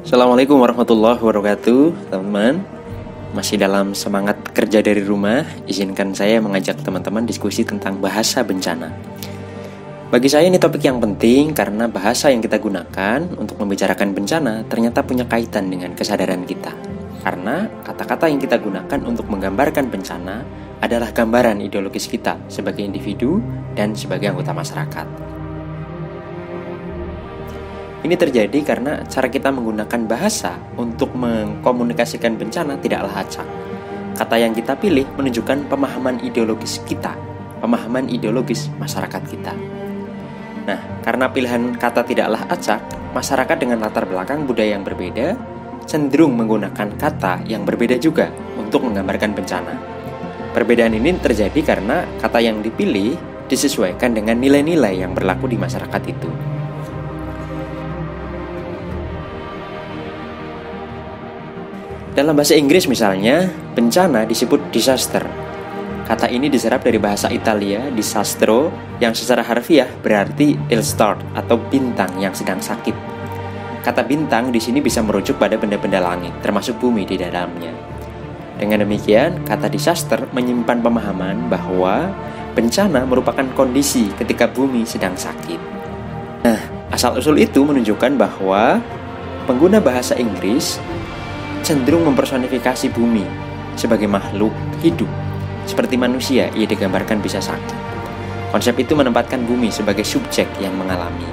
Assalamualaikum warahmatullahi wabarakatuh, teman-teman. Masih dalam semangat kerja dari rumah, izinkan saya mengajak teman-teman diskusi tentang bahasa bencana. Bagi saya ini topik yang penting karena bahasa yang kita gunakan untuk membicarakan bencana ternyata punya kaitan dengan kesadaran kita. Karena kata-kata yang kita gunakan untuk menggambarkan bencana adalah gambaran ideologis kita sebagai individu dan sebagai anggota masyarakat. Ini terjadi karena cara kita menggunakan bahasa untuk mengkomunikasikan bencana tidaklah acak. Kata yang kita pilih menunjukkan pemahaman ideologis kita, pemahaman ideologis masyarakat kita. Nah, karena pilihan kata tidaklah acak, masyarakat dengan latar belakang budaya yang berbeda cenderung menggunakan kata yang berbeda juga untuk menggambarkan bencana. Perbedaan ini terjadi karena kata yang dipilih disesuaikan dengan nilai-nilai yang berlaku di masyarakat itu. Dalam bahasa Inggris misalnya, bencana disebut disaster. Kata ini diserap dari bahasa Italia, disastro, yang secara harfiah berarti ill start atau bintang yang sedang sakit. Kata bintang di sini bisa merujuk pada benda-benda langit, termasuk bumi di dalamnya. Dengan demikian, kata disaster menyimpan pemahaman bahwa bencana merupakan kondisi ketika bumi sedang sakit. Nah, asal-usul itu menunjukkan bahwa pengguna bahasa Inggris cenderung mempersonifikasi bumi sebagai makhluk hidup. Seperti manusia, ia digambarkan bisa sakit. Konsep itu menempatkan bumi sebagai subjek yang mengalami.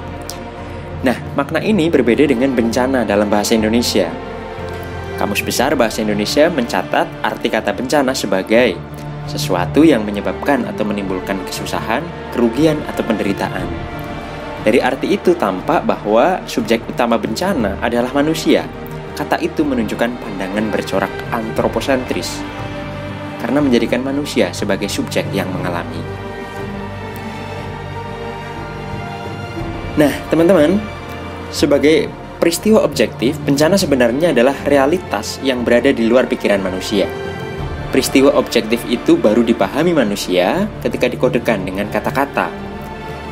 Nah, makna ini berbeda dengan bencana dalam bahasa Indonesia. Kamus Besar Bahasa Indonesia mencatat arti kata bencana sebagai sesuatu yang menyebabkan atau menimbulkan kesusahan, kerugian, atau penderitaan. Dari arti itu tampak bahwa subjek utama bencana adalah manusia. Kata itu menunjukkan pandangan bercorak antroposentris karena menjadikan manusia sebagai subjek yang mengalami. Nah, teman-teman, sebagai peristiwa objektif, bencana sebenarnya adalah realitas yang berada di luar pikiran manusia. Peristiwa objektif itu baru dipahami manusia ketika dikodekan dengan kata-kata.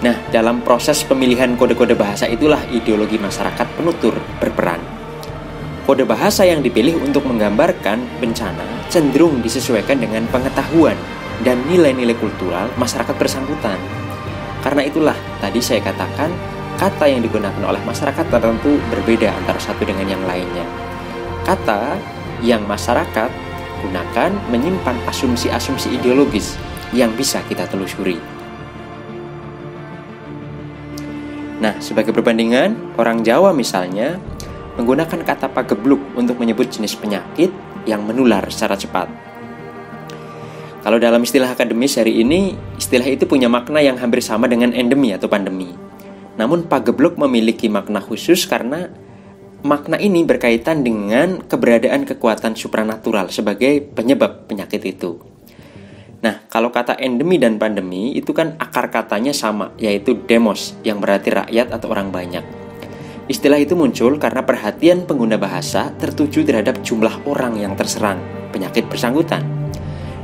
Nah, dalam proses pemilihan kode-kode bahasa itulah ideologi masyarakat penutur berperan. Kode bahasa yang dipilih untuk menggambarkan bencana cenderung disesuaikan dengan pengetahuan dan nilai-nilai kultural masyarakat bersangkutan. Karena itulah tadi saya katakan kata yang digunakan oleh masyarakat tertentu berbeda antara satu dengan yang lainnya. Kata yang masyarakat gunakan menyimpan asumsi-asumsi ideologis yang bisa kita telusuri. Nah, sebagai perbandingan, orang Jawa misalnya menggunakan kata pagebluk untuk menyebut jenis penyakit yang menular secara cepat. Kalau dalam istilah akademis hari ini, istilah itu punya makna yang hampir sama dengan endemi atau pandemi. Namun pagebluk memiliki makna khusus karena makna ini berkaitan dengan keberadaan kekuatan supranatural sebagai penyebab penyakit itu. Nah, kalau kata endemi dan pandemi itu kan akar katanya sama, yaitu demos, yang berarti rakyat atau orang banyak. Istilah itu muncul karena perhatian pengguna bahasa tertuju terhadap jumlah orang yang terserang penyakit bersangkutan.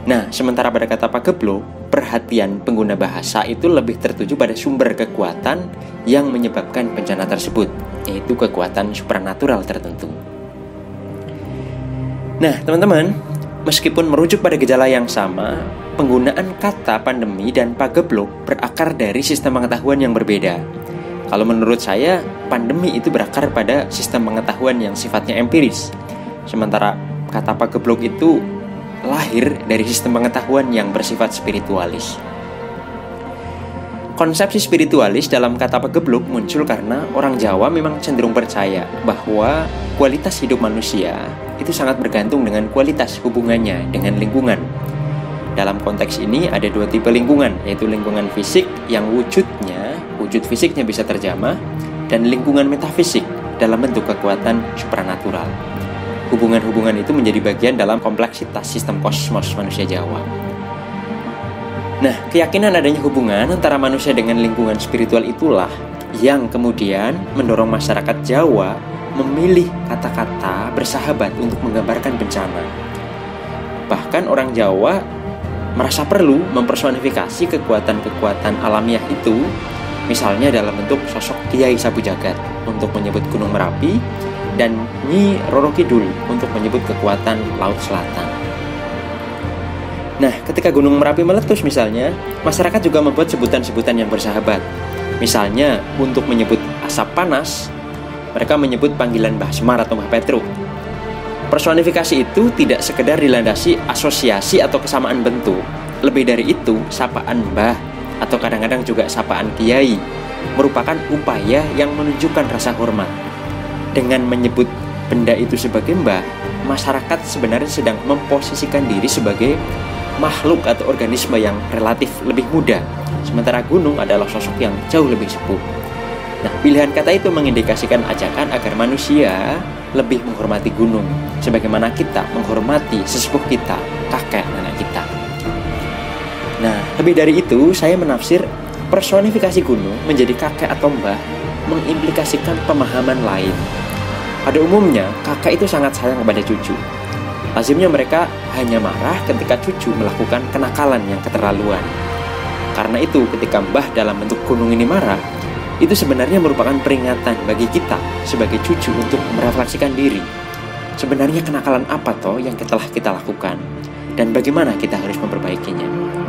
Nah, sementara pada kata pagebluk, perhatian pengguna bahasa itu lebih tertuju pada sumber kekuatan yang menyebabkan bencana tersebut, yaitu kekuatan supranatural tertentu. Nah, teman-teman, meskipun merujuk pada gejala yang sama, penggunaan kata pandemi dan pagebluk berakar dari sistem pengetahuan yang berbeda. Kalau menurut saya, pandemi itu berakar pada sistem pengetahuan yang sifatnya empiris. Sementara kata pagebluk itu lahir dari sistem pengetahuan yang bersifat spiritualis. Konsepsi spiritualis dalam kata pagebluk muncul karena orang Jawa memang cenderung percaya bahwa kualitas hidup manusia itu sangat bergantung dengan kualitas hubungannya dengan lingkungan. Dalam konteks ini ada dua tipe lingkungan, yaitu lingkungan fisik yang wujud fisiknya bisa terjamah, dan lingkungan metafisik dalam bentuk kekuatan supranatural. Hubungan-hubungan itu menjadi bagian dalam kompleksitas sistem kosmos manusia Jawa. Nah, keyakinan adanya hubungan antara manusia dengan lingkungan spiritual itulah yang kemudian mendorong masyarakat Jawa memilih kata-kata bersahabat untuk menggambarkan bencana. Bahkan orang Jawa merasa perlu mempersonifikasi kekuatan-kekuatan alamiah itu, misalnya dalam bentuk sosok Kiai Sabu Jagat untuk menyebut Gunung Merapi dan Nyi Roro Kidul untuk menyebut kekuatan Laut Selatan. Nah, ketika Gunung Merapi meletus misalnya, masyarakat juga membuat sebutan-sebutan yang bersahabat. Misalnya, untuk menyebut asap panas, mereka menyebut panggilan Mbah Semar atau Mbah Petruk. Personifikasi itu tidak sekedar dilandasi asosiasi atau kesamaan bentuk. Lebih dari itu, sapaan Mbah atau kadang-kadang juga sapaan Kiai merupakan upaya yang menunjukkan rasa hormat. Dengan menyebut benda itu sebagai Mbah, masyarakat sebenarnya sedang memposisikan diri sebagai makhluk atau organisme yang relatif lebih muda, sementara gunung adalah sosok yang jauh lebih sepuh. Nah, pilihan kata itu mengindikasikan ajakan agar manusia lebih menghormati gunung, sebagaimana kita menghormati sesepuh kita, kakek nenek kita. Nah, lebih dari itu, saya menafsir personifikasi gunung menjadi kakek atau mbah mengimplikasikan pemahaman lain. Pada umumnya, kakek itu sangat sayang kepada cucu. Lazimnya mereka hanya marah ketika cucu melakukan kenakalan yang keterlaluan. Karena itu, ketika mbah dalam bentuk gunung ini marah, itu sebenarnya merupakan peringatan bagi kita sebagai cucu untuk merefleksikan diri. Sebenarnya kenakalan apa toh yang telah kita lakukan, dan bagaimana kita harus memperbaikinya.